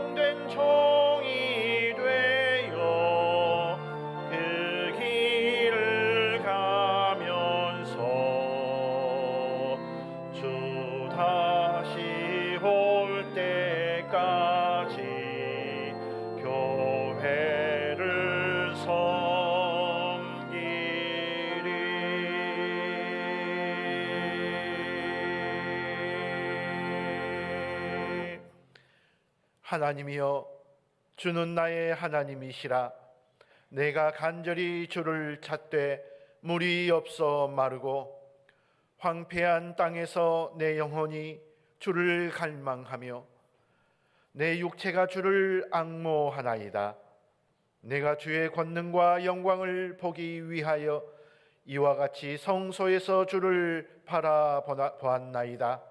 참된 종이 되어 그 길을 가면서 주 다시 올 때까지 교회를 섬기리. 하나님이여, 주는 나의 하나님이시라. 내가 간절히 주를 찾되 물이 없어 마르고 황폐한 땅에서 내 영혼이 주를 갈망하며 내 육체가 주를 앙모하나이다. 내가 주의 권능과 영광을 보기 위하여 이와 같이 성소에서 주를 바라보았나이다.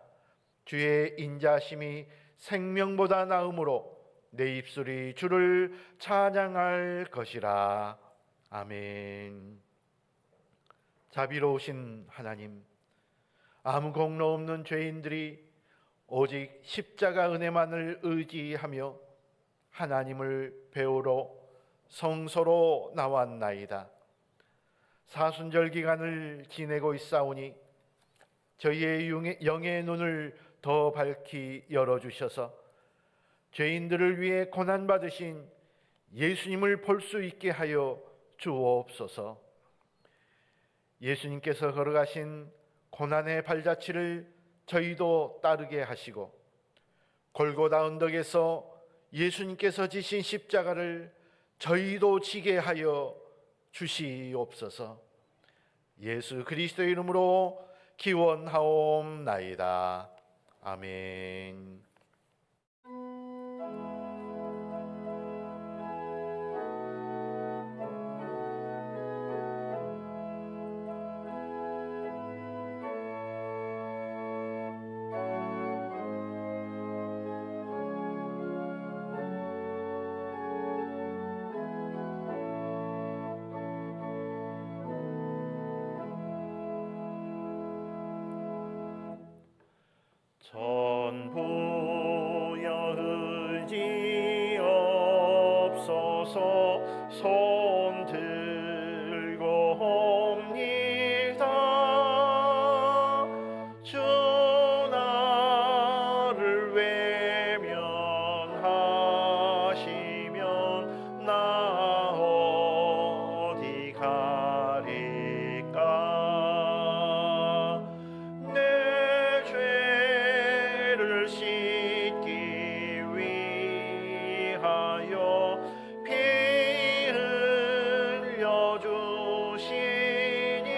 주의 인자심이 생명보다 나음으로 내 입술이 주를 찬양할 것이라. 아멘. 자비로우신 하나님, 아무 공로 없는 죄인들이 오직 십자가 은혜만을 의지하며 하나님을 배우러 성소로 나왔나이다. 사순절 기간을 지내고 있사오니 저희의 영의 눈을 더 밝히 열어주셔서 죄인들을 위해 고난받으신 예수님을 볼 수 있게 하여 주옵소서. 예수님께서 걸어가신 고난의 발자취를 저희도 따르게 하시고 골고다 언덕에서 예수님께서 지신 십자가를 저희도 지게 하여 주시옵소서. 예수 그리스도의 이름으로 기원하옵나이다. 아멘. 전부여 의지 없어서 손 들고 옵니다. 주 나를 외면하시면 나 어디 가리까. 씻기 위하여 피 흘려 주시니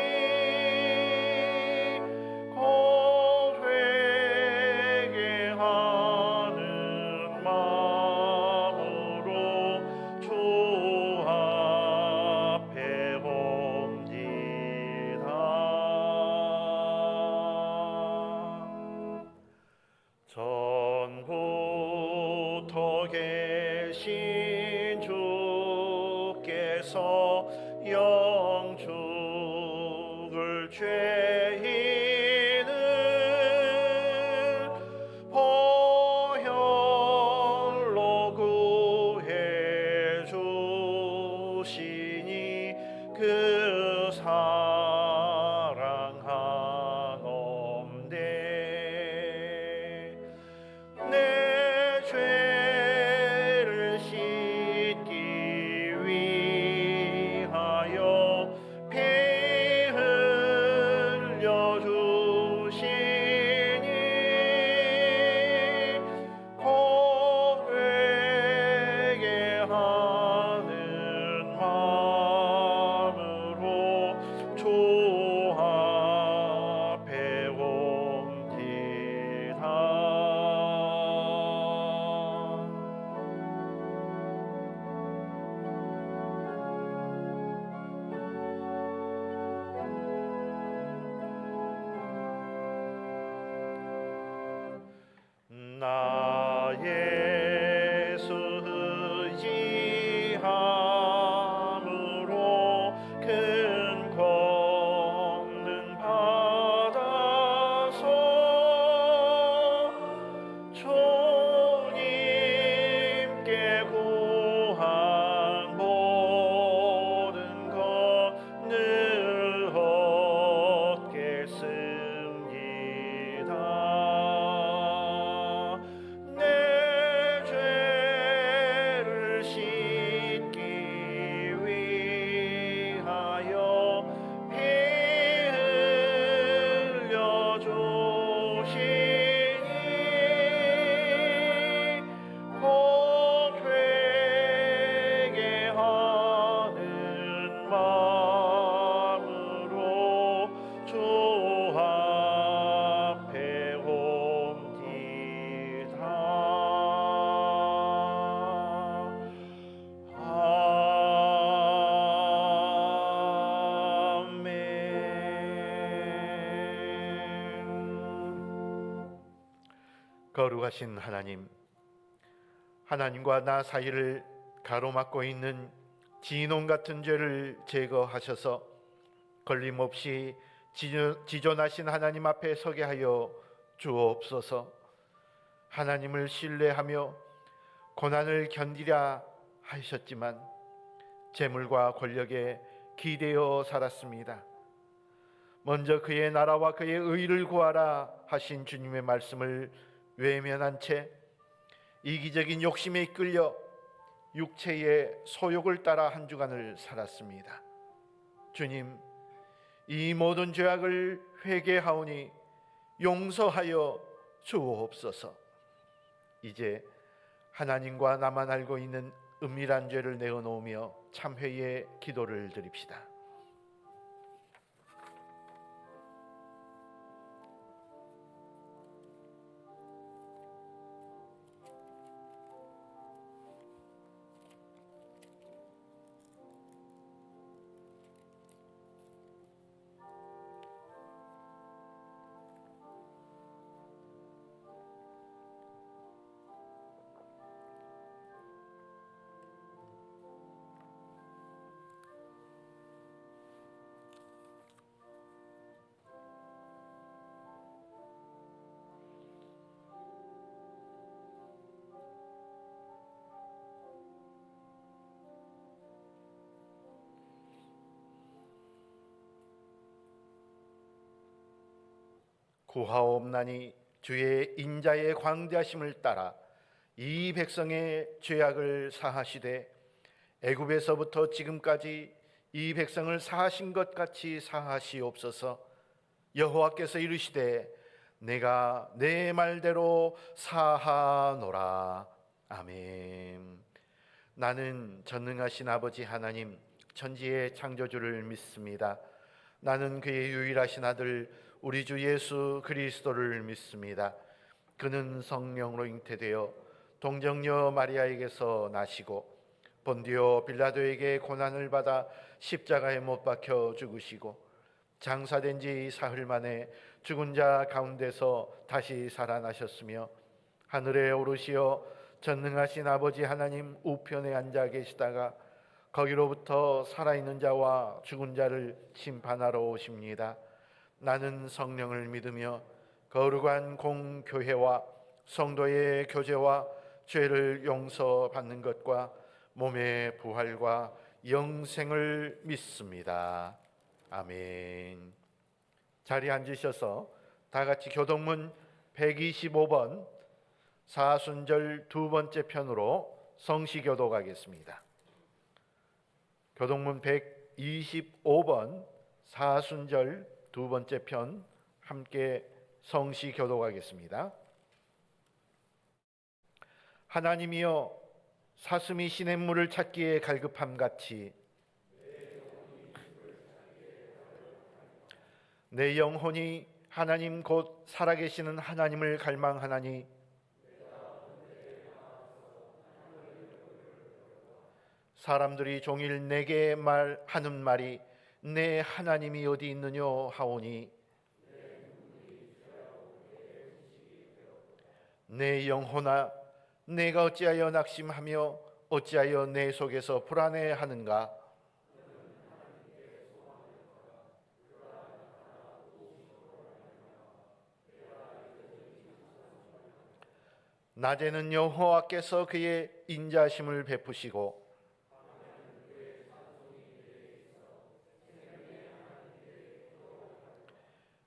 곧 회개하는 마음으로 주 앞에 옵니다. 전부터 계신 주께서 영죽을 죄인을 보혈로 구해 주시니 그 사랑하옵네. 내 죄를 씻기 위하여 구한 모든 것 늘 얻겠습니다. 내 죄를 씻기 위하여 피 흘려 주시니 곧 회개하는 마음으로 주 앞에 옵니다. 아멘. 거룩하신 하나님, 하나님과 나 사이를 가로막고 있는 진홍 같은 죄를 제거하셔서 걸림없이 지존하신 하나님 앞에 서게 하여 주옵소서. 하나님을 신뢰하며 고난을 견디려 하셨지만 재물과 권력에 기대어 살았습니다. 먼저 그의 나라와 그의 의를 구하라 하신 주님의 말씀을 외면한 채 이기적인 욕심에 이끌려 육체의 소욕을 따라 한 주간을 살았습니다. 주님, 이 모든 죄악을 회개하오니 용서하여 주옵소서. 이제 하나님과 나만 알고 있는 은밀한 죄를 내어놓으며 참회의 기도를 드립시다. 구하옵나니 주의 인자의 광대하심을 따라 이 백성의 죄악을 사하시되 애굽에서부터 지금까지 이 백성을 사하신 것 같이 사하시옵소서. 여호와께서 이르시되 내가 내 말대로 사하노라. 아멘. 나는 전능하신 아버지 하나님 천지의 창조주를 믿습니다. 나는 그의 유일하신 아들 우리 주 예수 그리스도를 믿습니다. 그는 성령으로 잉태되어 동정녀 마리아에게서 나시고 본디오 빌라도에게 고난을 받아 십자가에 못 박혀 죽으시고 장사된 지 사흘 만에 죽은 자 가운데서 다시 살아나셨으며 하늘에 오르시어 전능하신 아버지 하나님 우편에 앉아 계시다가 거기로부터 살아있는 자와 죽은 자를 심판하러 오십니다. 나는 성령을 믿으며 거룩한 공교회와 성도의 교제와 죄를 용서받는 것과 몸의 부활과 영생을 믿습니다. 아멘. 자리에 앉으셔서 다 같이 교동문 125번 사순절 두 번째 편으로 성시교도 가겠습니다. 교동문 125번 사순절 두 번째 편 함께 성시교도 가겠습니다. 하나님이여 사슴이 시냇물을 찾기에 갈급함 같이 내 영혼이 하나님 곧 살아계시는 하나님을 갈망하나니 사람들이 종일 내게 말하는 말이 내 하나님이 어디 있느냐 하오니 내 영혼아 내가 어찌하여 낙심하며 어찌하여 내 속에서 불안해하는가. 낮에는 여호와께서 그의 인자심을 베푸시고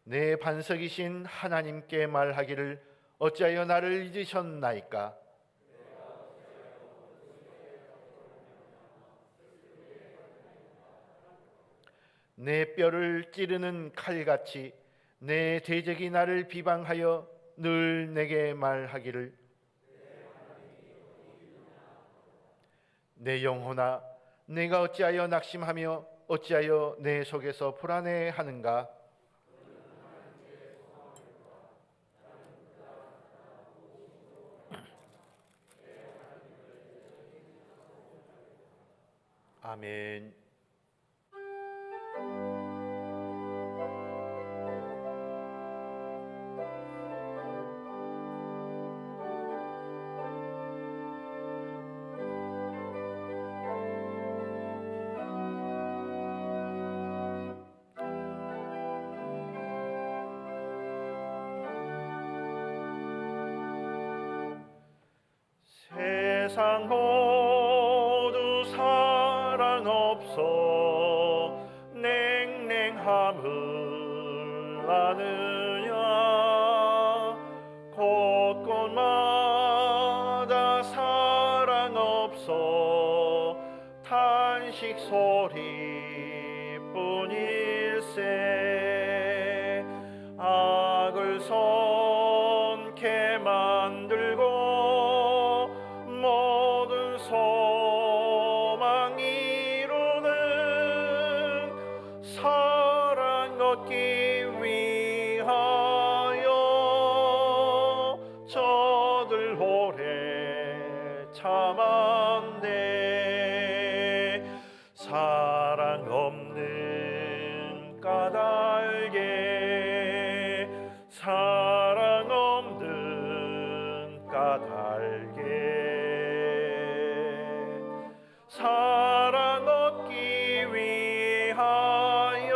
내 반석이신 하나님께 말하기를 어찌하여 나를 잊으셨나이까. 내 뼈를 찌르는 칼같이 내 대적이 나를 비방하여 늘 내게 말하기를 내 영혼아 내가 어찌하여 낙심하며 어찌하여 내 속에서 불안해하는가. 아멘. 세상 모두 사랑 없어 냉랭함을 아느냐. 곳곳마다 사랑 없어 탄식 소리뿐일세. 악을 손게 만들고 모든 소망 이루는 사랑 얻기 위하여 저들 오래 참았네. 사랑 없는 까닭에 사랑 없는 까닭에 사랑 얻기 위하여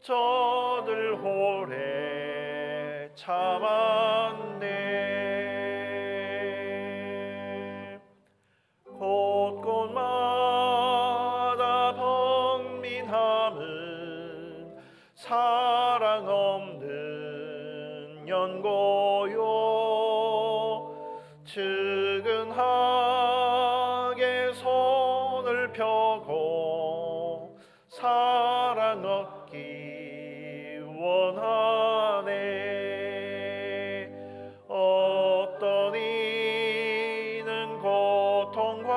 저들 오래 참았네. 곳곳마다 번민함은 사랑 없는 연고요. 측은하게 손을 펴고 사랑 얻기 원하네. 어떤 이는 고통과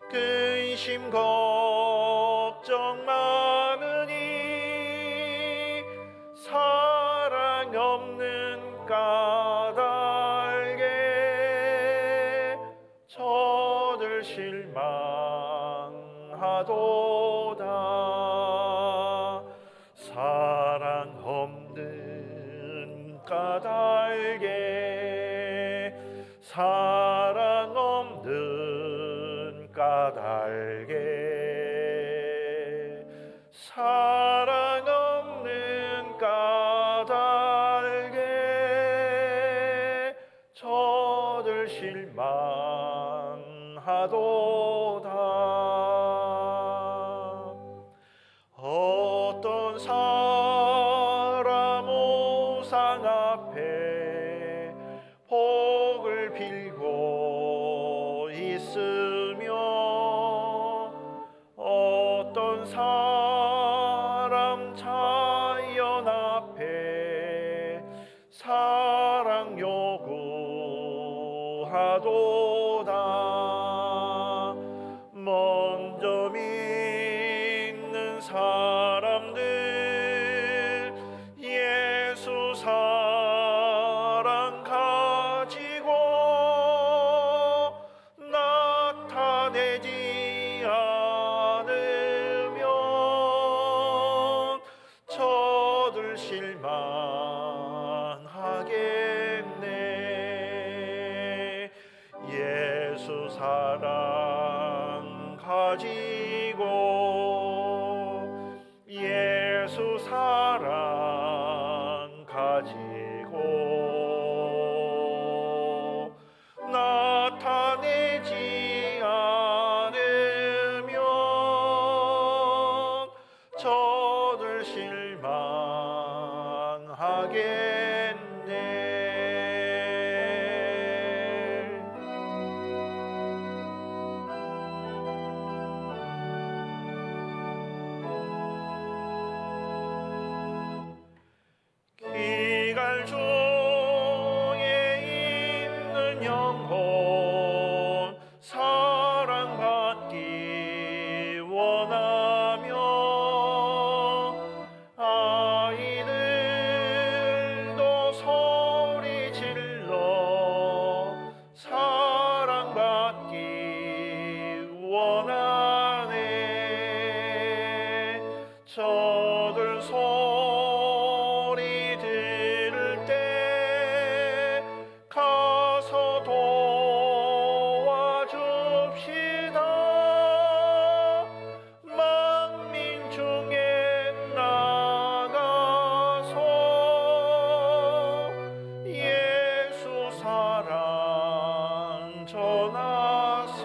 근심 걱정 많으니 사랑 없는 까닭에 저들 실망하도다. 사랑 없는 까닭에 사랑 없는 까닭에 사랑 없는 까닭에 저들 실망하도다. 어떤 사람 우상 앞에 복을 빌고 있으며 어떤 사람 자연 앞에 사랑 요구하도다. 먼저 믿는 사람들 예수 사랑 가지고 나타내지 않으면 저들 실망하겠네. 예수 사랑 가지고 예수 사랑 가지고 전하세.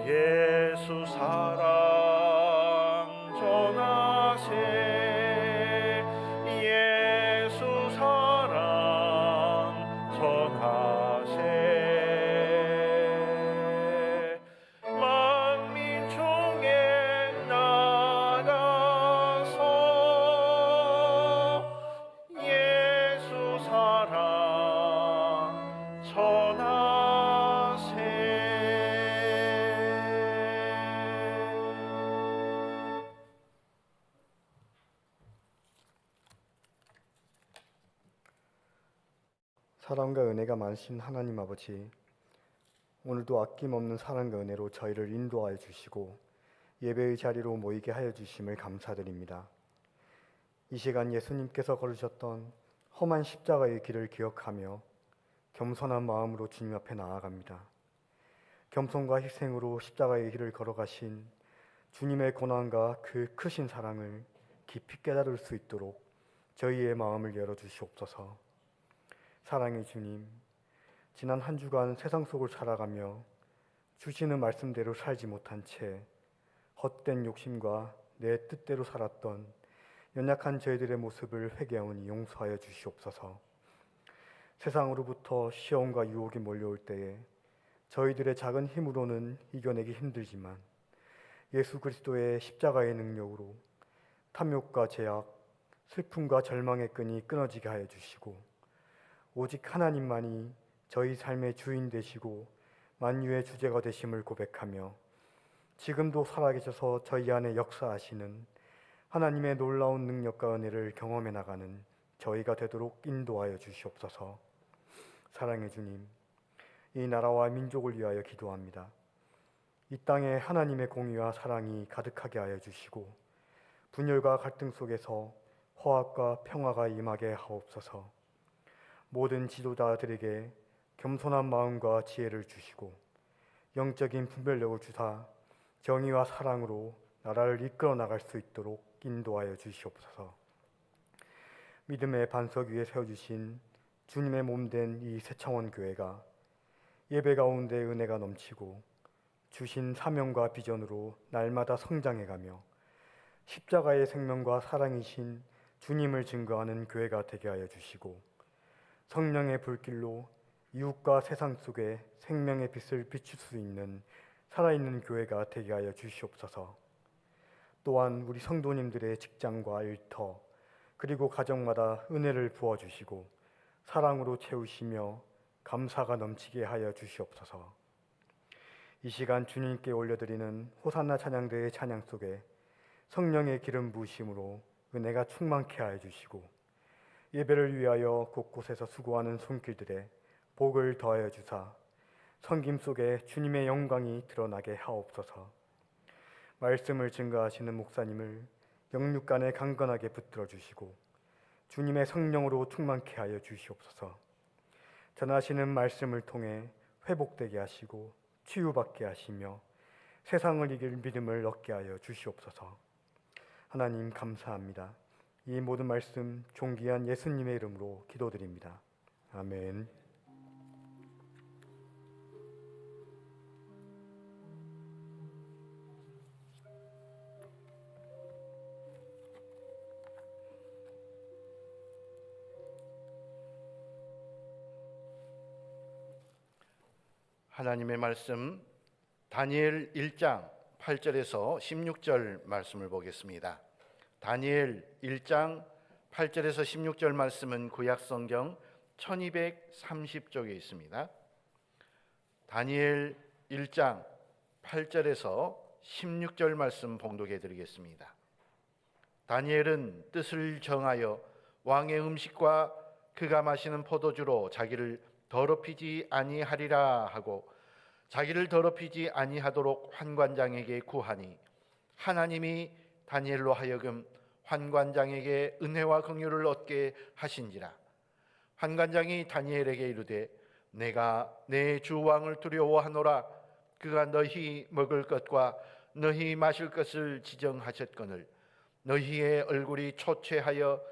예수 사랑 전하세. 예수 사랑 전하세. 만민 중에 나가서 예수 사랑 전하세. 사랑과 은혜가 많으신 하나님 아버지, 오늘도 아낌없는 사랑과 은혜로 저희를 인도하여 주시고 예배의 자리로 모이게 하여 주심을 감사드립니다. 이 시간 예수님께서 걸으셨던 험한 십자가의 길을 기억하며 겸손한 마음으로 주님 앞에 나아갑니다. 겸손과 희생으로 십자가의 길을 걸어가신 주님의 고난과 그 크신 사랑을 깊이 깨달을 수 있도록 저희의 마음을 열어주시옵소서. 사랑의 주님, 지난 한 주간 세상 속을 살아가며 주시는 말씀대로 살지 못한 채 헛된 욕심과 내 뜻대로 살았던 연약한 저희들의 모습을 회개하오니 용서하여 주시옵소서. 세상으로부터 시험과 유혹이 몰려올 때에 저희들의 작은 힘으로는 이겨내기 힘들지만 예수 그리스도의 십자가의 능력으로 탐욕과 제약, 슬픔과 절망의 끈이 끊어지게 하여 주시고 오직 하나님만이 저희 삶의 주인 되시고 만유의 주제가 되심을 고백하며 지금도 살아계셔서 저희 안에 역사하시는 하나님의 놀라운 능력과 은혜를 경험해 나가는 저희가 되도록 인도하여 주시옵소서. 사랑의 주님, 이 나라와 민족을 위하여 기도합니다. 이 땅에 하나님의 공의와 사랑이 가득하게 하여 주시고 분열과 갈등 속에서 화합과 평화가 임하게 하옵소서. 모든 지도자들에게 겸손한 마음과 지혜를 주시고 영적인 분별력을 주사 정의와 사랑으로 나라를 이끌어 나갈 수 있도록 인도하여 주시옵소서. 믿음의 반석 위에 세워주신 주님의 몸된 이 새창원 교회가 예배 가운데 은혜가 넘치고 주신 사명과 비전으로 날마다 성장해가며 십자가의 생명과 사랑이신 주님을 증거하는 교회가 되게 하여 주시고 성령의 불길로 이웃과 세상 속에 생명의 빛을 비출 수 있는 살아있는 교회가 되게 하여 주시옵소서. 또한 우리 성도님들의 직장과 일터 그리고 가정마다 은혜를 부어주시고 사랑으로 채우시며 감사가 넘치게 하여 주시옵소서. 이 시간 주님께 올려드리는 호산나 찬양대의 찬양 속에 성령의 기름 부으심으로 은혜가 충만케 하여 주시고 예배를 위하여 곳곳에서 수고하는 손길들에 복을 더하여 주사 섬김 속에 주님의 영광이 드러나게 하옵소서. 말씀을 증거하시는 목사님을 영육간에 강건하게 붙들어 주시고 주님의 성령으로 충만케 하여 주시옵소서. 전하시는 말씀을 통해 회복되게 하시고 치유받게 하시며 세상을 이길 믿음을 얻게 하여 주시옵소서. 하나님 감사합니다. 이 모든 말씀 존귀한 예수님의 이름으로 기도드립니다. 아멘. 하나님의 말씀 다니엘 1장 8절에서 16절 말씀을 보겠습니다. 다니엘 1장 8절에서 16절 말씀은 구약성경 1230쪽에 있습니다. 다니엘 1장 8절에서 16절 말씀 봉독해 드리겠습니다. 다니엘은 뜻을 정하여 왕의 음식과 그가 마시는 포도주로 자기를 더럽히지 아니하리라 하고 자기를 더럽히지 아니하도록 환관장에게 구하니 하나님이 다니엘로 하여금 환관장에게 은혜와 긍휼을 얻게 하신지라. 환관장이 다니엘에게 이르되 내가 내 주 왕을 두려워하노라. 그가 너희 먹을 것과 너희 마실 것을 지정하셨거늘 너희의 얼굴이 초췌하여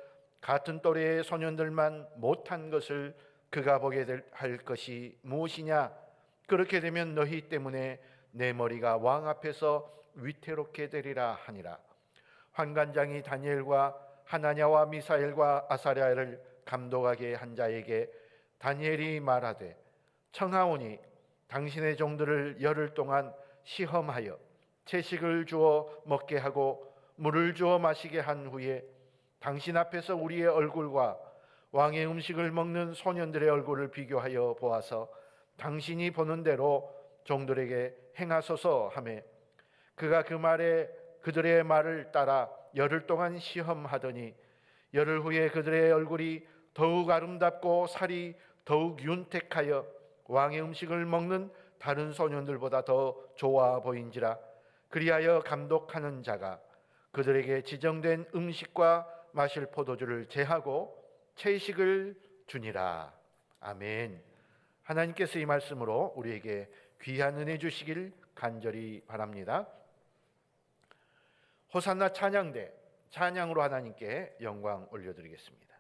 같은 또래의 소년들만 못한 것을 그가 보게 할 것이 무엇이냐? 그렇게 되면 너희 때문에 내 머리가 왕 앞에서 위태롭게 되리라 하니라. 환관장이 다니엘과 하나냐와 미사엘과 아사랴를 감독하게 한 자에게 다니엘이 말하되, 청하오니 당신의 종들을 열흘 동안 시험하여 채식을 주어 먹게 하고 물을 주어 마시게 한 후에 당신 앞에서 우리의 얼굴과 왕의 음식을 먹는 소년들의 얼굴을 비교하여 보아서 당신이 보는 대로 종들에게 행하소서 하매, 그가 그 말에 그들의 말을 따라 열흘 동안 시험하더니 열흘 후에 그들의 얼굴이 더욱 아름답고 살이 더욱 윤택하여 왕의 음식을 먹는 다른 소년들보다 더 좋아 보인지라. 그리하여 감독하는 자가 그들에게 지정된 음식과 마실 포도주를 제하고 채식을 주니라. 아멘. 하나님께서 이 말씀으로 우리에게 귀한 은혜 주시길 간절히 바랍니다. 호산나 찬양대, 찬양으로 하나님께 영광 올려드리겠습니다.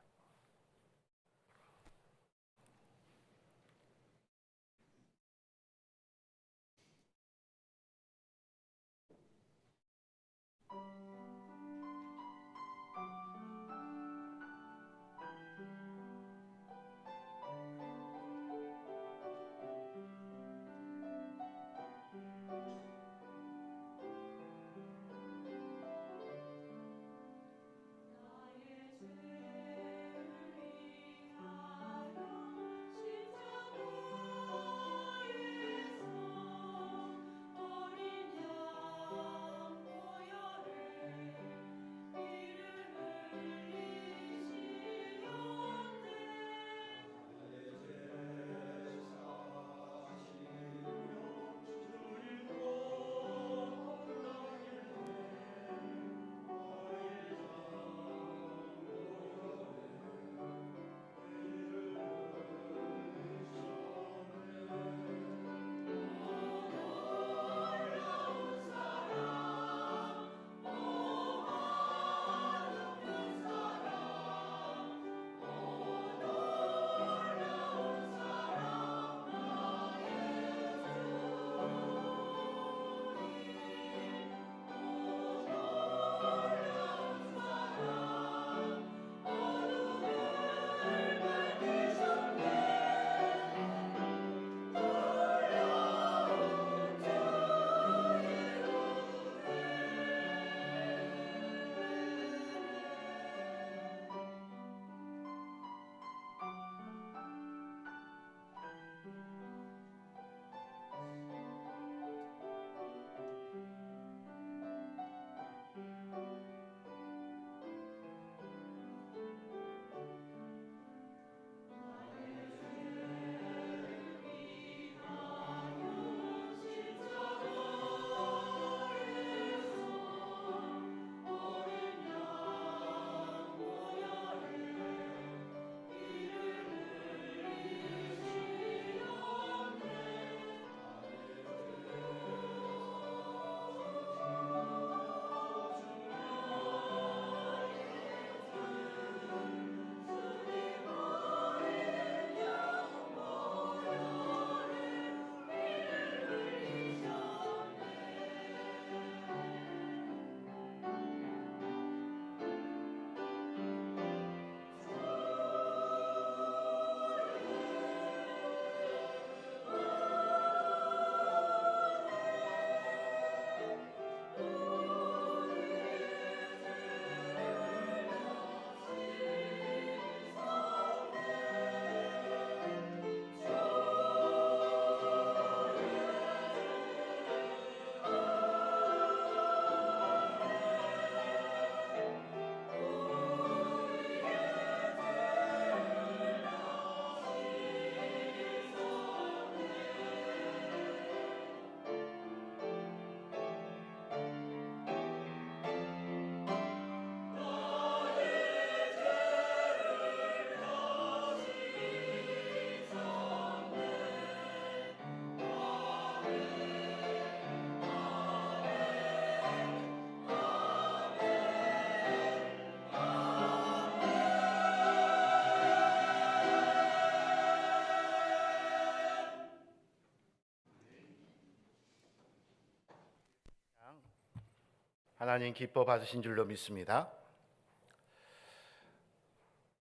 하나님 기뻐 받으신 줄로 믿습니다.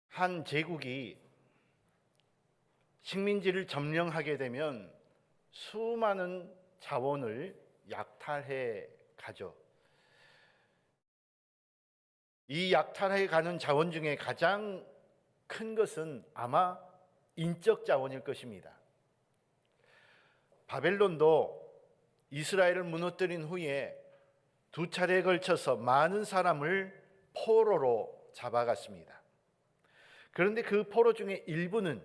한 제국이 식민지를 점령하게 되면 수많은 자원을 약탈해 가죠. 이 약탈해 가는 자원 중에 가장 큰 것은 아마 인적 자원일 것입니다. 바벨론도 이스라엘을 무너뜨린 후에 두 차례에 걸쳐서 많은 사람을 포로로 잡아갔습니다. 그런데 그 포로 중에 일부는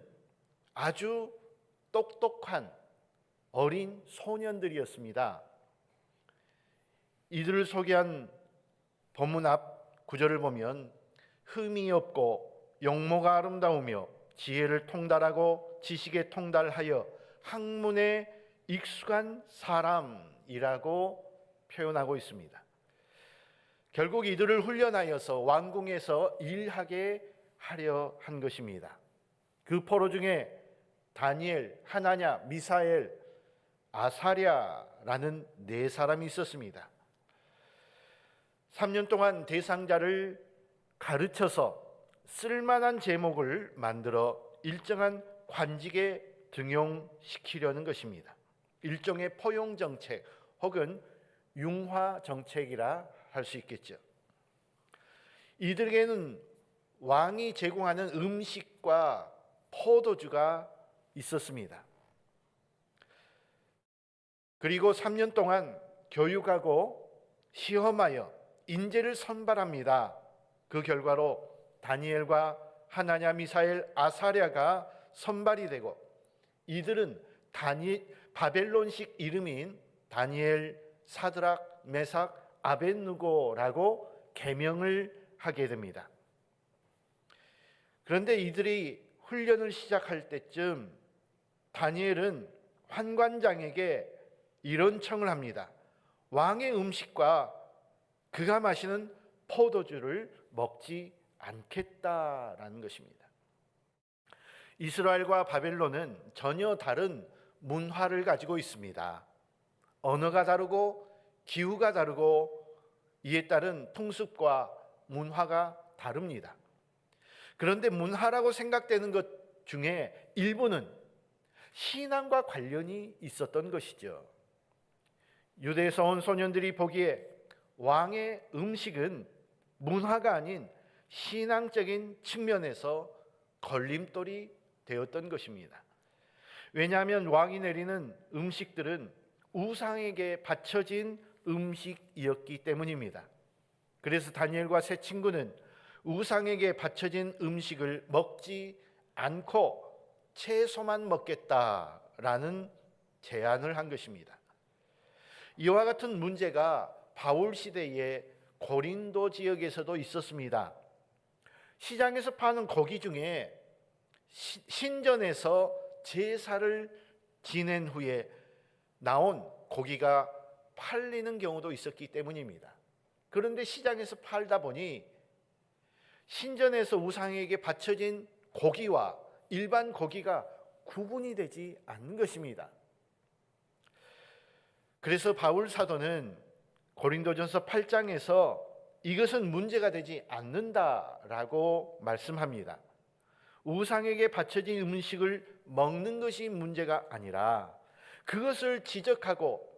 아주 똑똑한 어린 소년들이었습니다. 이들을 소개한 본문 앞 구절을 보면 흠이 없고 용모가 아름다우며 지혜를 통달하고 지식에 통달하여 학문에 익숙한 사람이라고 표현하고 있습니다. 결국 이들을 훈련하여서 왕궁에서 일하게 하려 한 것입니다. 그 포로 중에 다니엘, 하나냐, 미사엘, 아사랴라는 네 사람이 있었습니다. 3년 동안 대상자를 가르쳐서 쓸만한 제목을 만들어 일정한 관직에 등용시키려는 것입니다. 일종의 포용 정책 혹은 융화 정책이라 할 수 있겠죠. 이들에게는 왕이 제공하는 음식과 포도주가 있었습니다. 그리고 3년 동안 교육하고 시험하여 인재를 선발합니다. 그 결과로 다니엘과 하나냐, 미사엘, 아사랴가 선발이 되고 이들은 바벨론식 이름인 다니엘, 사드락, 메삭, 아벳느고라고 계명을 하게 됩니다. 그런데 이들이 훈련을 시작할 때쯤 다니엘은 환관장에게 이런 청을 합니다. 왕의 음식과 그가 마시는 포도주를 먹지 않겠다라는 것입니다. 이스라엘과 바벨론은 전혀 다른 문화를 가지고 있습니다. 언어가 다르고 기후가 다르고 이에 따른 풍습과 문화가 다릅니다. 그런데 문화라고 생각되는 것 중에 일부는 신앙과 관련이 있었던 것이죠. 유대에서 온 소년들이 보기에 왕의 음식은 문화가 아닌 신앙적인 측면에서 걸림돌이 되었던 것입니다. 왜냐하면 왕이 내리는 음식들은 우상에게 바쳐진 음식이었기 때문입니다. 그래서 다니엘과 세 친구는 우상에게 바쳐진 음식을 먹지 않고 채소만 먹겠다라는 제안을 한 것입니다. 이와 같은 문제가 바울 시대의 고린도 지역에서도 있었습니다. 시장에서 파는 고기 중에 신전에서 제사를 지낸 후에 나온 고기가 팔리는 경우도 있었기 때문입니다. 그런데 시장에서 팔다 보니 신전에서 우상에게 바쳐진 고기와 일반 고기가 구분이 되지 않는 것입니다. 그래서 바울 사도는 고린도전서 8장에서 이것은 문제가 되지 않는다라고 말씀합니다. 우상에게 바쳐진 음식을 먹는 것이 문제가 아니라 그것을 지적하고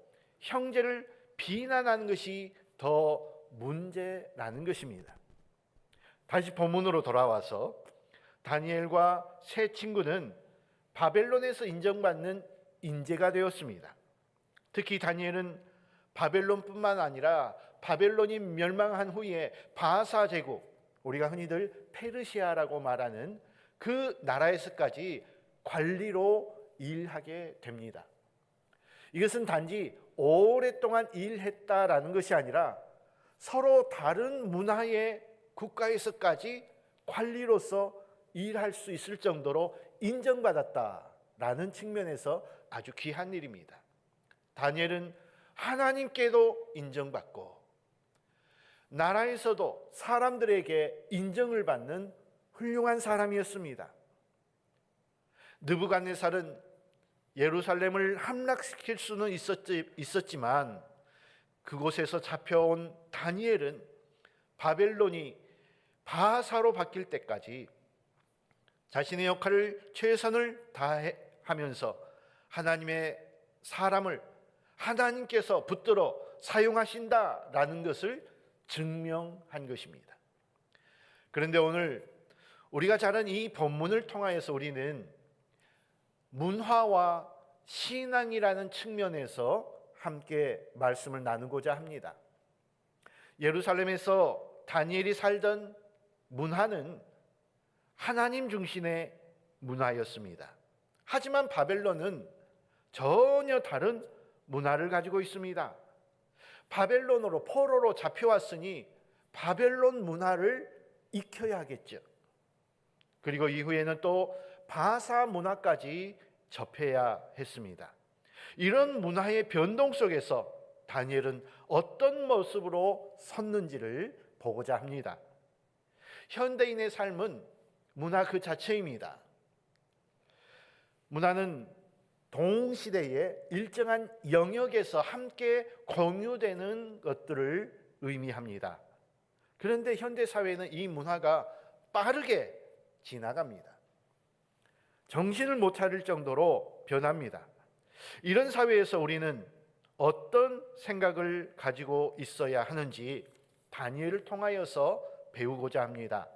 형제를 비난하는 것이 더 문제라는 것입니다. 다시 본문으로 돌아와서 다니엘과 세 친구는 바벨론에서 인정받는 인재가 되었습니다. 특히 다니엘은 바벨론뿐만 아니라 바벨론이 멸망한 후에 바사 제국, 우리가 흔히들 페르시아라고 말하는 그 나라에서까지 관리로 일하게 됩니다. 이것은 단지 오랫동안 일했다라는 것이 아니라 서로 다른 문화의 국가에서까지 관리로서 일할 수 있을 정도로 인정받았다라는 측면에서 아주 귀한 일입니다. 다니엘은 하나님께도 인정받고 나라에서도 사람들에게 인정을 받는 훌륭한 사람이었습니다. 느부갓네살은 예루살렘을 함락시킬 수는 있었지만 그곳에서 잡혀온 다니엘은 바벨론이 바사로 바뀔 때까지 자신의 역할을 최선을 다하면서 하나님의 사람을 하나님께서 붙들어 사용하신다라는 것을 증명한 것입니다. 그런데 오늘 우리가 잘 아는 이 본문을 통하여서 우리는 문화와 신앙이라는 측면에서 함께 말씀을 나누고자 합니다. 예루살렘에서 다니엘이 살던 문화는 하나님 중심의 문화였습니다. 하지만 바벨론은 전혀 다른 문화를 가지고 있습니다. 바벨론으로 포로로 잡혀왔으니 바벨론 문화를 익혀야겠죠. 그리고 이후에는 또 바사 문화까지 접해야 했습니다. 이런 문화의 변동 속에서 다니엘은 어떤 모습으로 섰는지를 보고자 합니다. 현대인의 삶은 문화 그 자체입니다. 문화는 동시대의 일정한 영역에서 함께 공유되는 것들을 의미합니다. 그런데 현대 사회는 이 문화가 빠르게 지나갑니다. 정신을 못 차릴 정도로 변합니다. 이런 사회에서 우리는 어떤 생각을 가지고 있어야 하는지 다니엘을 통하여서 배우고자 합니다.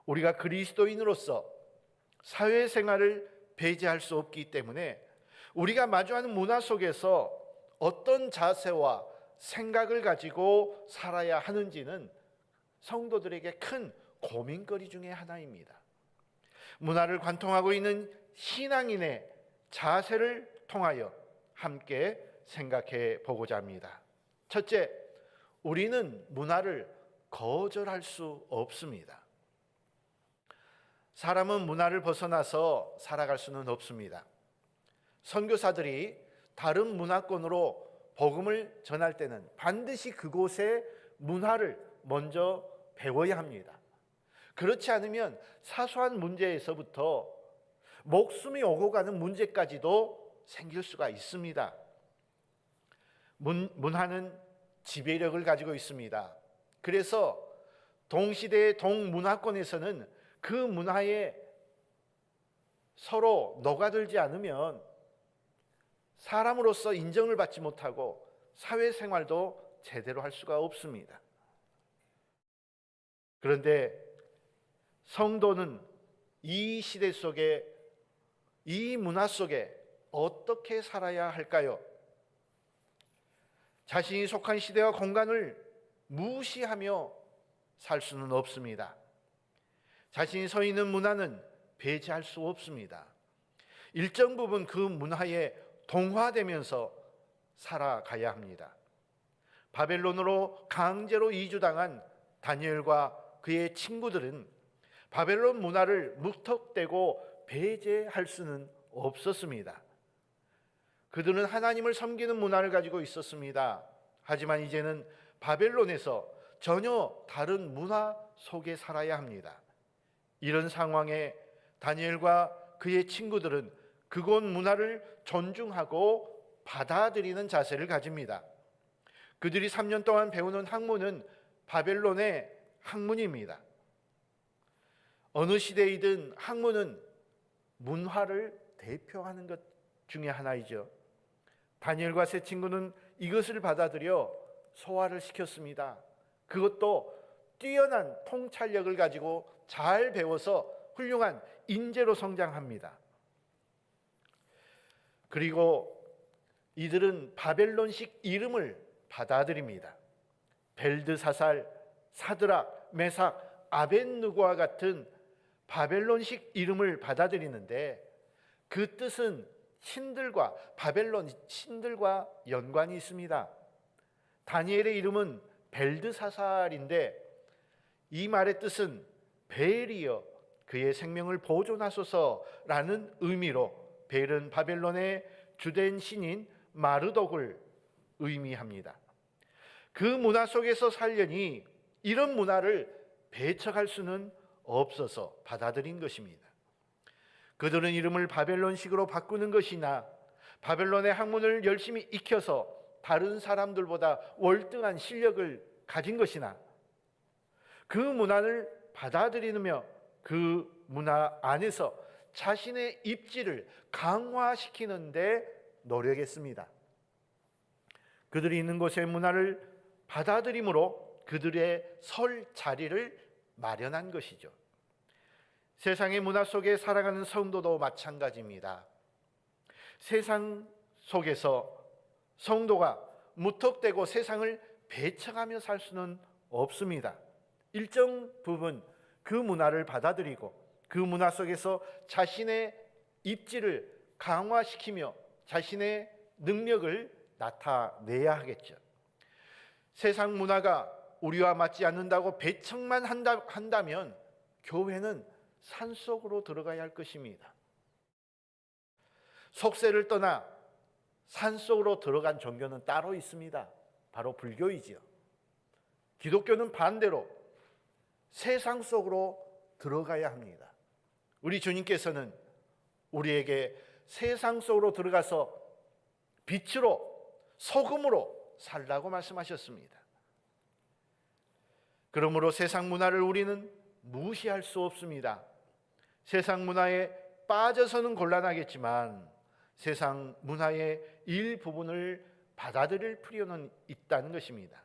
우리가 그리스도인으로서 사회생활을 배제할 수 없기 때문에 우리가 마주하는 문화 속에서 어떤 자세와 생각을 가지고 살아야 하는지는 성도들에게 큰 고민거리 중에 하나입니다. 문화를 관통하고 있는 신앙인의 자세를 통하여 함께 생각해 보고자 합니다. 첫째, 우리는 문화를 거절할 수 없습니다. 사람은 문화를 벗어나서 살아갈 수는 없습니다. 선교사들이 다른 문화권으로 복음을 전할 때는 반드시 그곳의 문화를 먼저 배워야 합니다. 그렇지 않으면 사소한 문제에서부터 목숨이 오고 가는 문제까지도 생길 수가 있습니다. 문화는 지배력을 가지고 있습니다. 그래서 동시대의 동문화권에서는 그 문화에 서로 녹아들지 않으면 사람으로서 인정을 받지 못하고 사회생활도 제대로 할 수가 없습니다. 그런데 성도는 이 시대 속에, 이 문화 속에 어떻게 살아야 할까요? 자신이 속한 시대와 공간을 무시하며 살 수는 없습니다. 자신이 서 있는 문화는 배제할 수 없습니다. 일정 부분 그 문화에 동화되면서 살아가야 합니다. 바벨론으로 강제로 이주당한 다니엘과 그의 친구들은 바벨론 문화를 무턱대고 배제할 수는 없었습니다. 그들은 하나님을 섬기는 문화를 가지고 있었습니다. 하지만 이제는 바벨론에서 전혀 다른 문화 속에 살아야 합니다. 이런 상황에 다니엘과 그의 친구들은 그곳 문화를 존중하고 받아들이는 자세를 가집니다. 그들이 3년 동안 배우는 학문은 바벨론의 학문입니다. 어느 시대이든 학문은 문화를 대표하는 것 중에 하나이죠. 다니엘과 세 친구는 이것을 받아들여 소화를 시켰습니다. 그것도 뛰어난 통찰력을 가지고 잘 배워서 훌륭한 인재로 성장합니다. 그리고 이들은 바벨론식 이름을 받아들입니다. 벨드사살, 사드락, 메삭, 아벳느고와 같은 바벨론식 이름을 받아들이는데 그 뜻은 신들과 바벨론 신들과 연관이 있습니다. 다니엘의 이름은 벨드사살인데 이 말의 뜻은 벨이여 그의 생명을 보존하소서라는 의미로 벨은 바벨론의 주된 신인 마르독을 의미합니다. 그 문화 속에서 살려니 이런 문화를 배척할 수는 없어서 받아들인 것입니다. 그들은 이름을 바벨론식으로 바꾸는 것이나 바벨론의 학문을 열심히 익혀서 다른 사람들보다 월등한 실력을 가진 것이나 그 문화를 받아들이며 그 문화 안에서 자신의 입지를 강화시키는 데 노력했습니다. 그들이 있는 곳의 문화를 받아들임으로 그들의 설 자리를 마련한 것이죠. 세상의 문화 속에 살아가는 성도도 마찬가지입니다. 세상 속에서 성도가 무턱대고 세상을 배척하며 살 수는 없습니다. 일정 부분 그 문화를 받아들이고 그 문화 속에서 자신의 입지를 강화시키며 자신의 능력을 나타내야 하겠죠. 세상 문화가 우리와 맞지 않는다고 배척만 한다면 교회는 산속으로 들어가야 할 것입니다. 속세를 떠나 산속으로 들어간 종교는 따로 있습니다. 바로 불교이지요. 기독교는 반대로 세상 속으로 들어가야 합니다. 우리 주님께서는 우리에게 세상 속으로 들어가서 빛으로 소금으로 살라고 말씀하셨습니다. 그러므로 세상 문화를 우리는 무시할 수 없습니다. 세상 문화에 빠져서는 곤란하겠지만 세상 문화의 일부분을 받아들일 필요는 있다는 것입니다.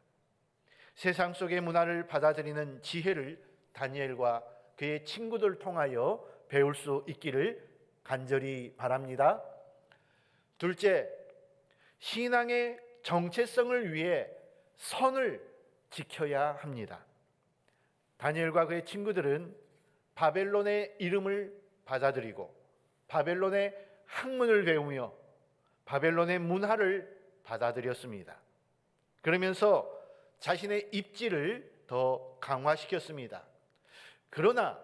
세상 속의 문화를 받아들이는 지혜를 다니엘과 그의 친구들 통하여 배울 수 있기를 간절히 바랍니다. 둘째, 신앙의 정체성을 위해 선을 지켜야 합니다. 다니엘과 그의 친구들은 바벨론의 이름을 받아들이고 바벨론의 학문을 배우며 바벨론의 문화를 받아들였습니다. 그러면서 자신의 입지를 더 강화시켰습니다. 그러나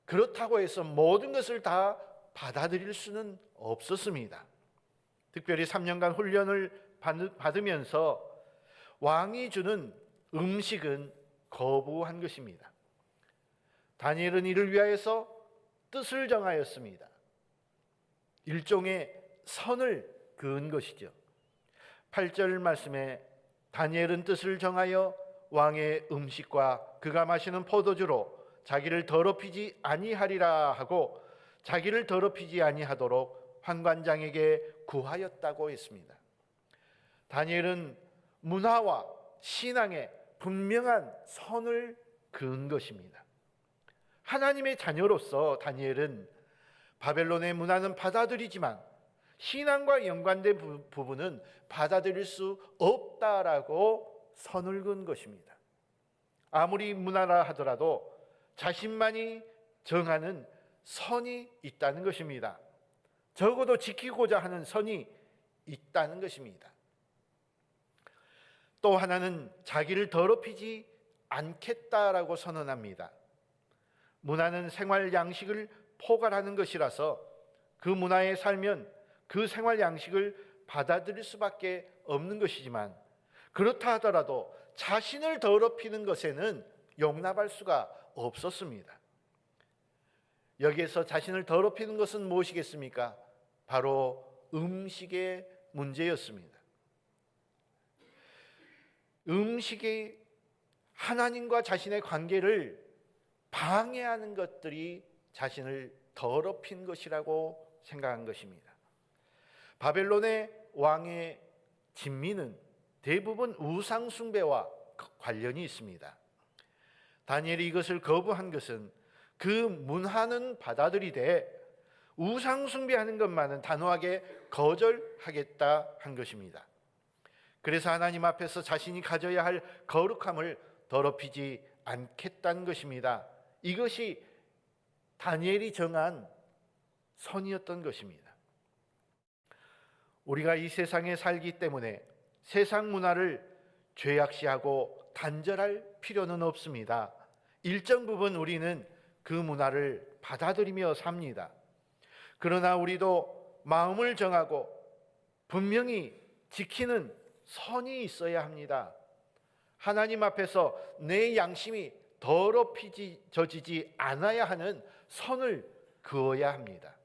그렇다고 해서 모든 것을 다 받아들일 수는 없었습니다. 특별히 3년간 훈련을 받으면서 왕이 주는 음식은 거부한 것입니다. 다니엘은 이를 위하여서 뜻을 정하였습니다. 일종의 선을 그은 것이죠. 8절 말씀에 다니엘은 뜻을 정하여 왕의 음식과 그가 마시는 포도주로 자기를 더럽히지 아니하리라 하고 자기를 더럽히지 아니하도록 환관장에게 구하였다고 했습니다. 다니엘은 문화와 신앙에 분명한 선을 그은 것입니다. 하나님의 자녀로서 다니엘은 바벨론의 문화는 받아들이지만 신앙과 연관된 부분은 받아들일 수 없다라고 선을 그은 것입니다. 아무리 문화라 하더라도 자신만이 정하는 선이 있다는 것입니다. 적어도 지키고자 하는 선이 있다는 것입니다. 또 하나는 자기를 더럽히지 않겠다라고 선언합니다. 문화는 생활 양식을 포괄하는 것이라서 그 문화에 살면 그 생활 양식을 받아들일 수밖에 없는 것이지만 그렇다 하더라도 자신을 더럽히는 것에는 용납할 수가 없었습니다. 여기에서 자신을 더럽히는 것은 무엇이겠습니까? 바로 음식의 문제였습니다. 음식이 하나님과 자신의 관계를 방해하는 것들이 자신을 더럽힌 것이라고 생각한 것입니다. 바벨론의 왕의 진미는 대부분 우상 숭배와 관련이 있습니다. 다니엘이 이것을 거부한 것은 그 문화는 받아들이되 우상 숭배하는 것만은 단호하게 거절하겠다 한 것입니다. 그래서 하나님 앞에서 자신이 가져야 할 거룩함을 더럽히지 않겠다는 것입니다. 이것이 다니엘이 정한 선이었던 것입니다. 우리가 이 세상에 살기 때문에 세상 문화를 죄악시하고 단절할 필요는 없습니다. 일정 부분 우리는 그 문화를 받아들이며 삽니다. 그러나 우리도 마음을 정하고 분명히 지키는 선이 있어야 합니다. 하나님 앞에서 내 양심이 더럽혀지지 않아야 하는 선을 그어야 합니다.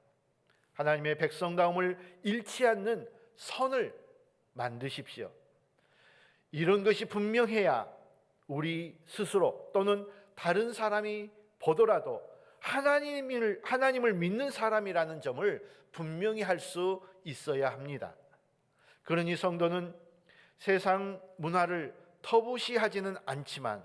하나님의 백성다움을 잃지 않는 선을 만드십시오. 이런 것이 분명해야 우리 스스로 또는 다른 사람이 보더라도 하나님을 믿는 사람이라는 점을 분명히 할 수 있어야 합니다. 그러니 성도는 세상 문화를 터부시하지는 않지만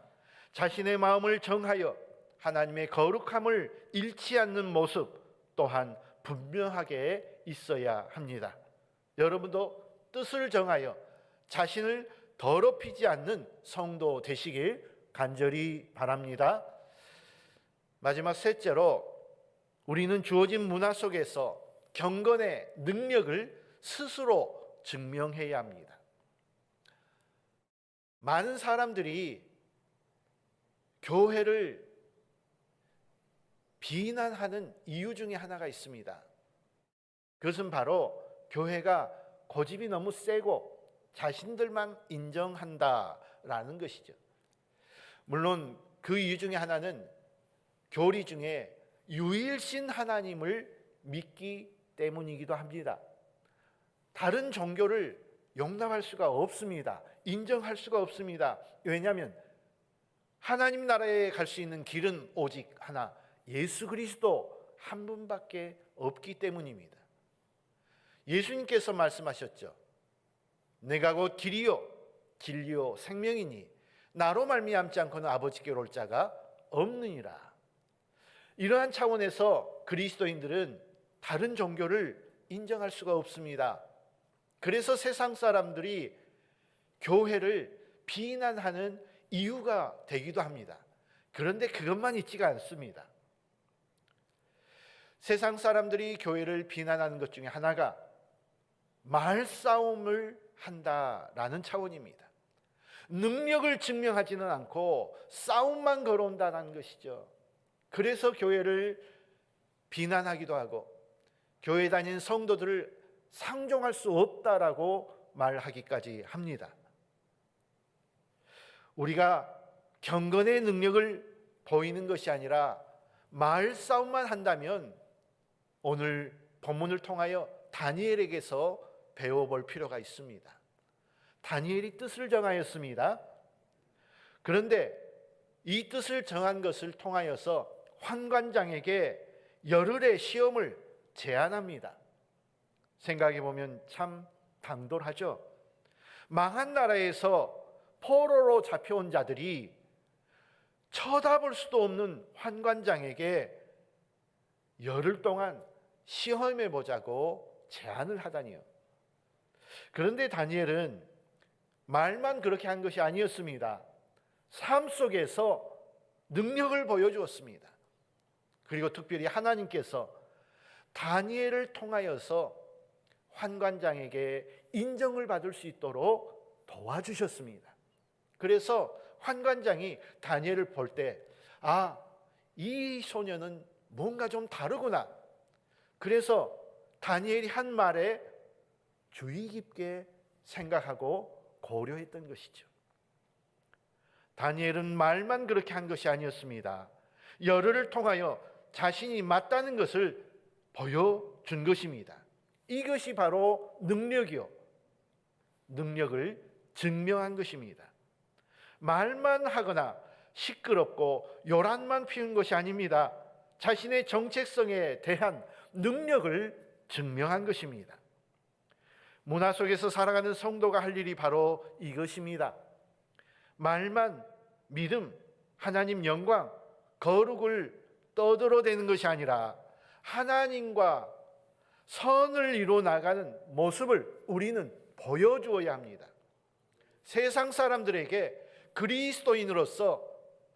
자신의 마음을 정하여 하나님의 거룩함을 잃지 않는 모습 또한 분명하게 있어야 합니다. 여러분도 뜻을 정하여 자신을 더럽히지 않는 성도 되시길 간절히 바랍니다. 마지막 셋째로, 우리는 주어진 문화 속에서 경건의 능력을 스스로 증명해야 합니다. 많은 사람들이 교회를 비난하는 이유 중에 하나가 있습니다. 그것은 바로 교회가 고집이 너무 세고 자신들만 인정한다라는 것이죠. 물론 그 이유 중에 하나는 교리 중에 유일신 하나님을 믿기 때문이기도 합니다. 다른 종교를 용납할 수가 없습니다. 인정할 수가 없습니다. 왜냐하면 하나님 나라에 갈 수 있는 길은 오직 하나, 예수 그리스도 한 분밖에 없기 때문입니다. 예수님께서 말씀하셨죠. 내가 곧 길이요 진리요 생명이니 나로 말미암지 않고는 아버지께로 올 자가 없느니라. 이러한 차원에서 그리스도인들은 다른 종교를 인정할 수가 없습니다. 그래서 세상 사람들이 교회를 비난하는 이유가 되기도 합니다. 그런데 그것만 있지가 않습니다. 세상 사람들이 교회를 비난하는 것 중에 하나가 말싸움을 한다라는 차원입니다. 능력을 증명하지는 않고 싸움만 걸어온다는 것이죠. 그래서 교회를 비난하기도 하고 교회 다니는 성도들을 상종할 수 없다라고 말하기까지 합니다. 우리가 경건의 능력을 보이는 것이 아니라 말싸움만 한다면 오늘 본문을 통하여 다니엘에게서 배워볼 필요가 있습니다. 다니엘이 뜻을 정하였습니다. 그런데 이 뜻을 정한 것을 통하여서 환관장에게 열흘의 시험을 제안합니다. 생각해 보면 참 당돌하죠. 망한 나라에서 포로로 잡혀온 자들이 쳐다볼 수도 없는 환관장에게 열흘 동안 시험해 보자고 제안을 하다니요. 그런데 다니엘은 말만 그렇게 한 것이 아니었습니다. 삶 속에서 능력을 보여주었습니다. 그리고 특별히 하나님께서 다니엘을 통하여서 환관장에게 인정을 받을 수 있도록 도와주셨습니다. 그래서 환관장이 다니엘을 볼 때, 이 소년은 뭔가 좀 다르구나. 그래서 다니엘이 한 말에 주의 깊게 생각하고 고려했던 것이죠. 다니엘은 말만 그렇게 한 것이 아니었습니다. 열흘을 통하여 자신이 맞다는 것을 보여준 것입니다. 이것이 바로 능력이요, 능력을 증명한 것입니다. 말만 하거나 시끄럽고 요란만 피운 것이 아닙니다. 자신의 정체성에 대한 능력을 증명한 것입니다. 문화 속에서 살아가는 성도가 할 일이 바로 이것입니다. 말만 믿음, 하나님 영광, 거룩을 떠들어대는 것이 아니라 하나님과 선을 이루어 나가는 모습을 우리는 보여주어야 합니다. 세상 사람들에게 그리스도인으로서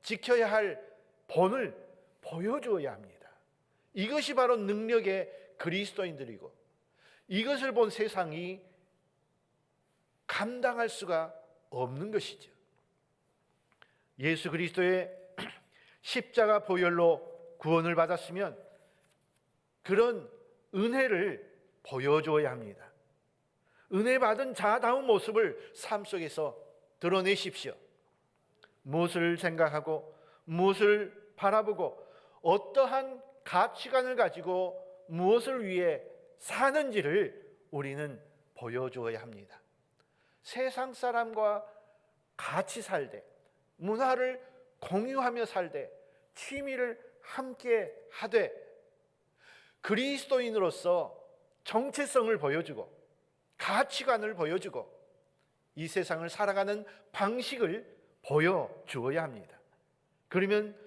지켜야 할 본을 보여주어야 합니다. 이것이 바로 능력의 그리스도인들이고, 이것을 본 세상이 감당할 수가 없는 것이죠. 예수 그리스도의 십자가 보혈로 구원을 받았으면 그런 은혜를 보여주어야 합니다. 은혜 받은 자다운 모습을 삶 속에서 드러내십시오. 무엇을 생각하고 무엇을 바라보고 어떠한 가치관을 가지고 무엇을 위해 사는지를 우리는 보여주어야 합니다. 세상 사람과 같이 살되, 문화를 공유하며 살되, 취미를 함께 하되, 그리스도인으로서 정체성을 보여주고 가치관을 보여주고 이 세상을 살아가는 방식을 보여주어야 합니다. 그러면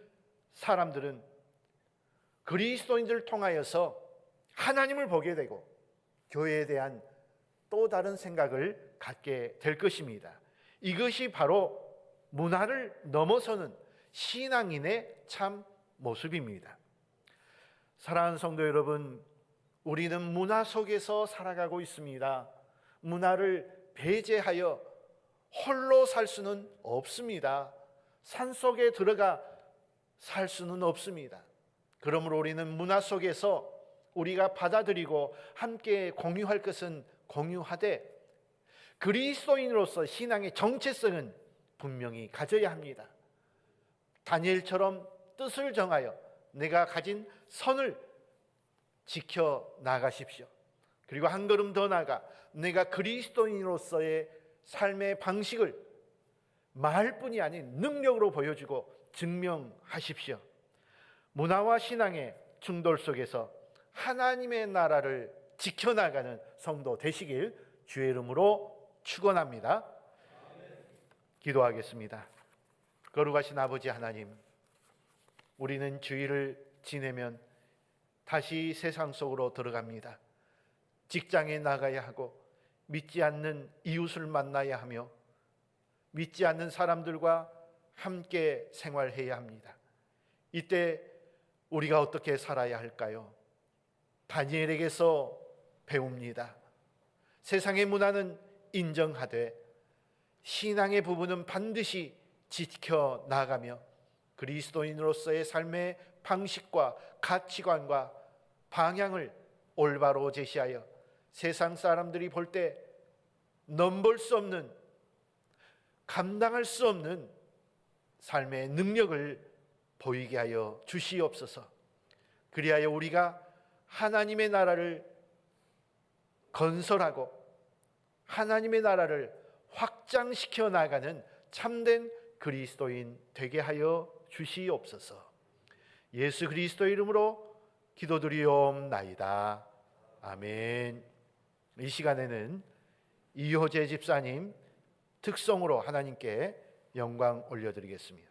사람들은 그리스도인들을 통하여서 하나님을 보게 되고 교회에 대한 또 다른 생각을 갖게 될 것입니다. 이것이 바로 문화를 넘어서는 신앙인의 참 모습입니다. 사랑하는 성도 여러분, 우리는 문화 속에서 살아가고 있습니다. 문화를 배제하여 홀로 살 수는 없습니다. 산속에 들어가 살 수는 없습니다. 그러므로 우리는 문화 속에서 우리가 받아들이고 함께 공유할 것은 공유하되 그리스도인으로서 신앙의 정체성은 분명히 가져야 합니다. 다니엘처럼 뜻을 정하여 내가 가진 선을 지켜 나가십시오. 그리고 한 걸음 더 나아가 내가 그리스도인으로서의 삶의 방식을 말뿐이 아닌 능력으로 보여주고 증명하십시오. 문화와 신앙의 충돌 속에서 하나님의 나라를 지켜나가는 성도 되시길 주의 이름으로 축원합니다. 기도하겠습니다. 거룩하신 아버지 하나님, 우리는 주일을 지내면 다시 세상 속으로 들어갑니다. 직장에 나가야 하고 믿지 않는 이웃을 만나야 하며 믿지 않는 사람들과 함께 생활해야 합니다. 이때 우리가 어떻게 살아야 할까요? 다니엘에게서 배웁니다. 세상의 문화는 인정하되 신앙의 부분은 반드시 지켜나가며 그리스도인으로서의 삶의 방식과 가치관과 방향을 올바로 제시하여 세상 사람들이 볼 때 넘볼 수 없는, 감당할 수 없는 삶의 능력을 보이게 하여 주시옵소서. 그리하여 우리가 하나님의 나라를 건설하고 하나님의 나라를 확장시켜 나가는 참된 그리스도인 되게 하여 주시옵소서. 예수 그리스도의 이름으로 기도드리옵나이다. 아멘. 이 시간에는 이효재 집사님 특송으로 하나님께 영광 올려드리겠습니다.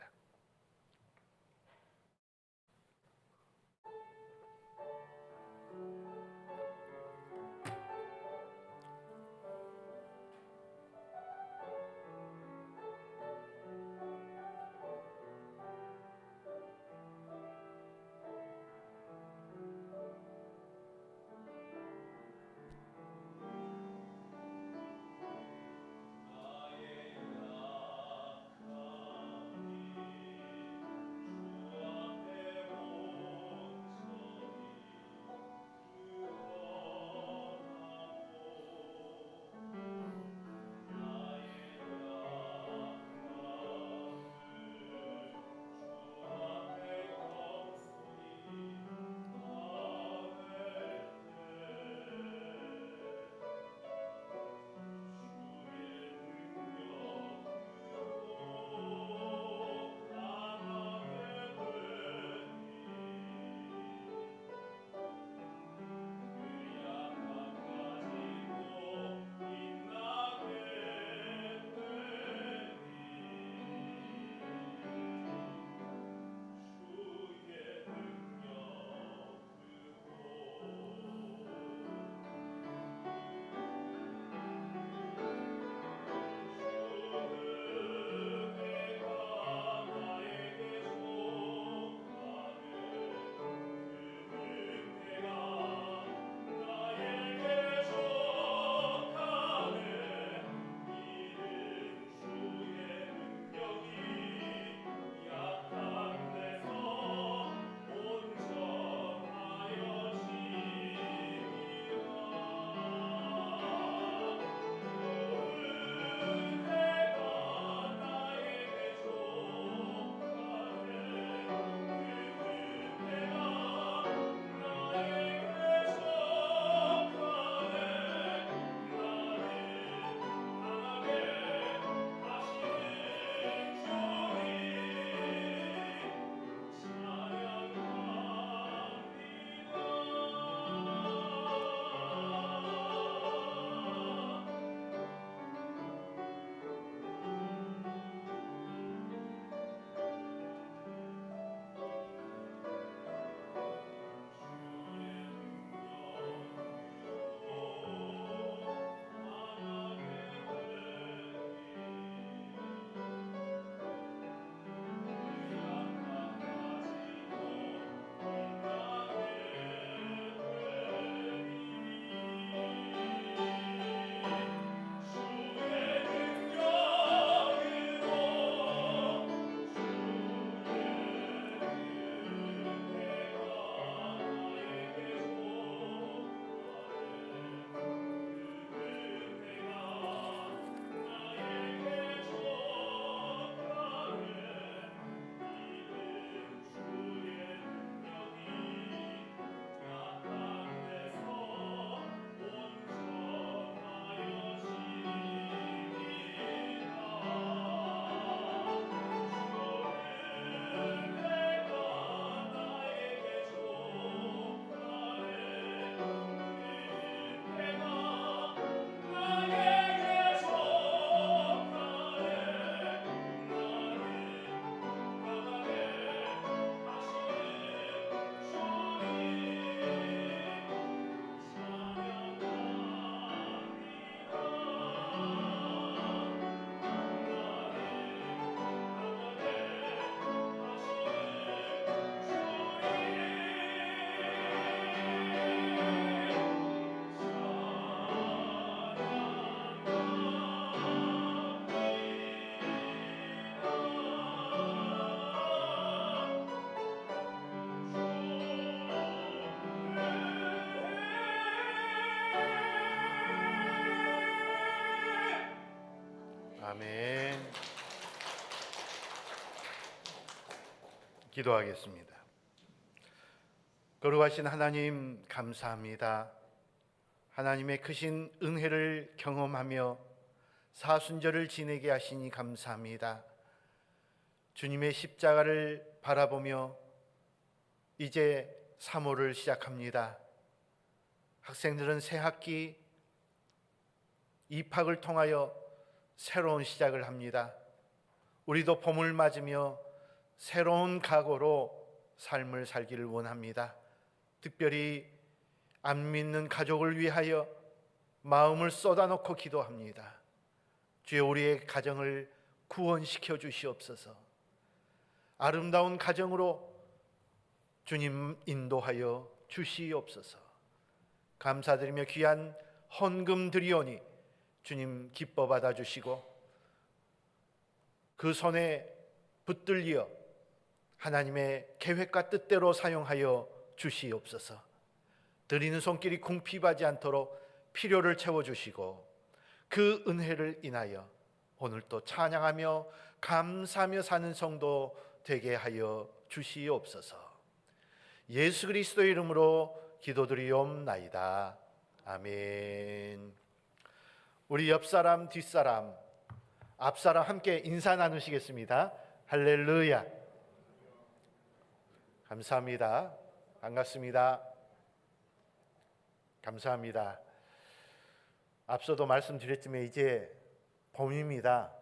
기도하겠습니다. 거룩하신 하나님 감사합니다. 하나님의 크신 은혜를 경험하며 사순절을 지내게 하시니 감사합니다. 주님의 십자가를 바라보며 이제 3월을 시작합니다. 학생들은 새 학기 입학을 통하여 새로운 시작을 합니다. 우리도 봄을 맞으며 새로운 각오로 삶을 살기를 원합니다. 특별히 안 믿는 가족을 위하여 마음을 쏟아놓고 기도합니다. 주여, 우리의 가정을 구원시켜 주시옵소서. 아름다운 가정으로 주님 인도하여 주시옵소서. 감사드리며 귀한 헌금 드리오니 주님 기뻐 받아주시고 그 손에 붙들려 하나님의 계획과 뜻대로 사용하여 주시옵소서. 드리는 손길이 궁핍하지 않도록 필요를 채워주시고 그 은혜를 인하여 오늘 또 찬양하며 감사하며 사는 성도 되게 하여 주시옵소서. 예수 그리스도의 이름으로 기도드리옵나이다. 아멘. 우리 옆사람, 뒷사람, 앞사람 함께 인사 나누시겠습니다. 할렐루야. 감사합니다. 반갑습니다. 감사합니다. 앞서도 말씀드렸지만 이제 봄입니다.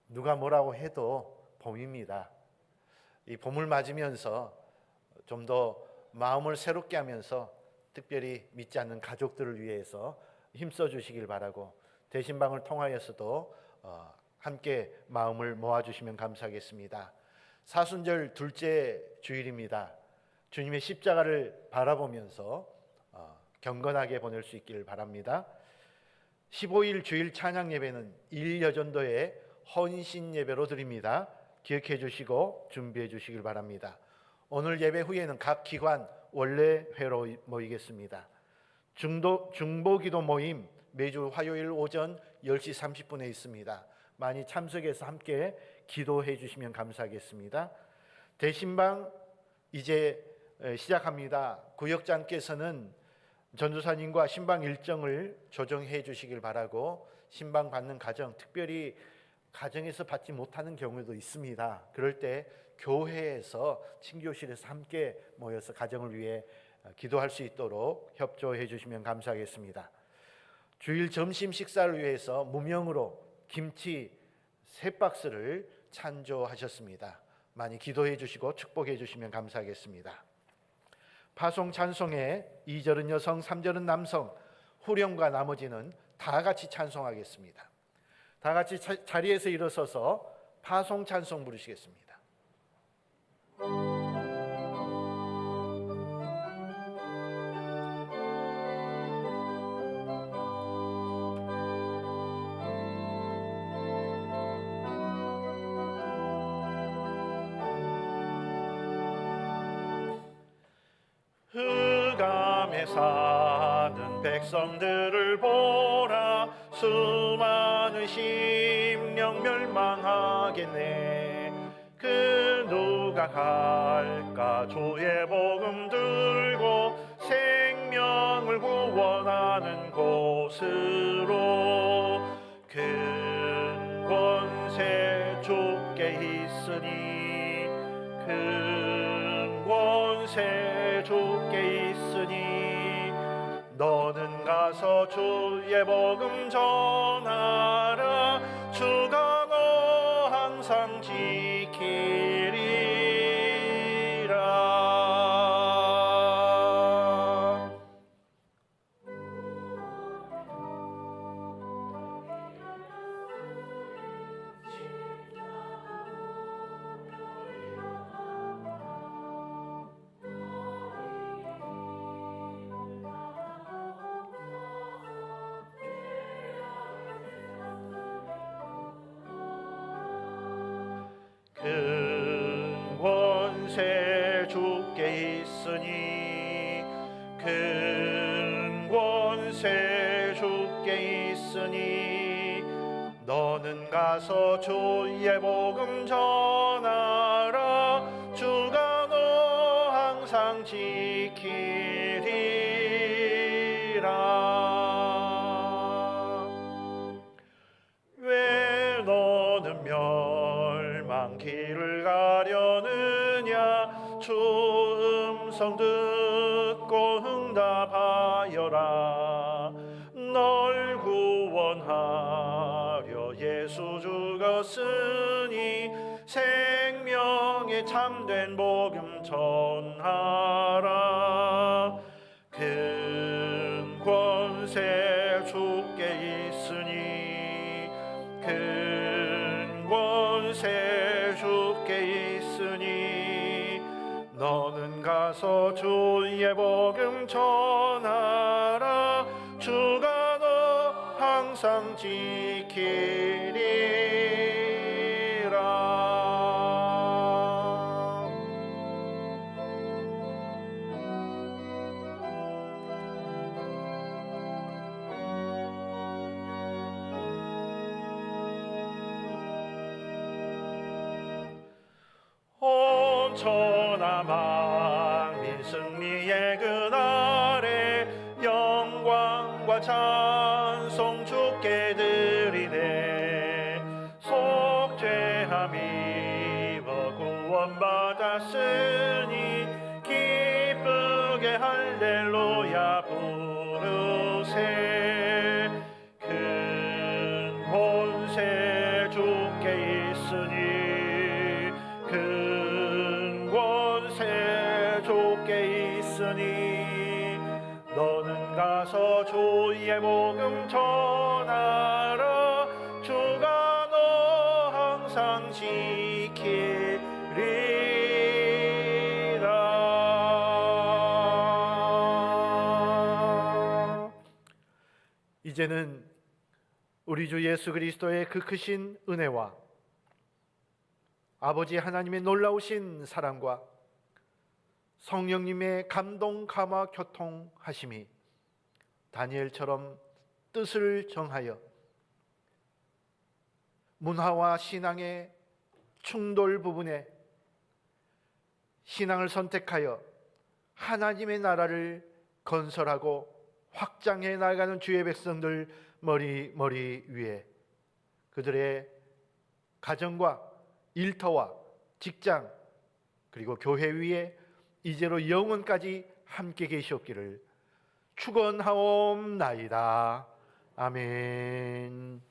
누가 뭐라고 해도 봄입니다. 이 봄을 맞으면서 좀 더 마음을 새롭게 하면서 특별히 믿지 않는 가족들을 위해서 힘써 주시길 바라고 대신방을 통하여서도 함께 마음을 모아주시면 감사하겠습니다. 사순절 둘째 주일입니다. 주님의 십자가를 바라보면서 경건하게 보낼 수 있기를 바랍니다. 15일 주일 찬양 예배는 1여전도의 헌신 예배로 드립니다. 기억해 주시고 준비해 주시길 바랍니다. 오늘 예배 후에는 각 기관 원래 회로 모이겠습니다. 중보기도 모임 매주 화요일 오전 10시 30분에 있습니다. 많이 참석해서 함께 기도해 주시면 감사하겠습니다. 대신방 이제 시작합니다. 구역장께서는 전도사님과 신방 일정을 조정해 주시길 바라고 신방 받는 가정, 특별히 가정에서 받지 못하는 경우도 있습니다. 그럴 때 교회에서 친교실에서 함께 모여서 가정을 위해 기도할 수 있도록 협조해 주시면 감사하겠습니다. 주일 점심 식사를 위해서 무명으로 김치 3박스를 찬조하셨습니다. 많이 기도해 주시고 축복해 주시면 감사하겠습니다. 파송 찬송에 2절은 여성, 3절은 남성, 후렴과 나머지는 다 같이 찬송하겠습니다. 다 같이 자리에서 일어서서 파송 찬송 부르시겠습니다. 흑암에 사는 백성들을 보라. 수많은 심령 멸망하겠네. 그 누가 갈까? 주의 복음 들고 생명을 구원하는 곳으로. 큰 권세 주께 있으니, 큰 권세 주께 있으니, 너는 가서 주의 복음 전하라. 주가 너 항상 지키리라. 큰 권세 주께 있으니, 큰 권세 주께 있으니, 너는 가서 주의 복음 전하라. 길을 가려느냐 주 음성 듣고 응답하여라. 널 구원하려 예수 죽었으니 생명의 참된 복음 전하라. 큰 권세 주께 있으니 큰 권세 주께 있으니 너는 가서 주의 복음 전하라. 주가 너 항상 지키리라. 온 천하 만민 승리의 그날에 영광과 찬송 주께 드리네. 속죄함 입어 구원받았으니 기쁘게 할렐루야 부르세. 큰 권세 주께 있으니 큰 권세 주께 있으니 너는 가서 주의 복음 전하라. 주가 너 항상 지키리라. 이제는 우리 주 예수 그리스도의 그 크신 은혜와 아버지 하나님의 놀라우신 사랑과 성령님의 감동 감화 교통하심이 다니엘처럼 뜻을 정하여 문화와 신앙의 충돌 부분에 신앙을 선택하여 하나님의 나라를 건설하고 확장해 나가는 주의 백성들 머리 위에 그들의 가정과 일터와 직장 그리고 교회 위에 이제로 영원까지 함께 계시옵기를 축원하옵나이다. 아멘.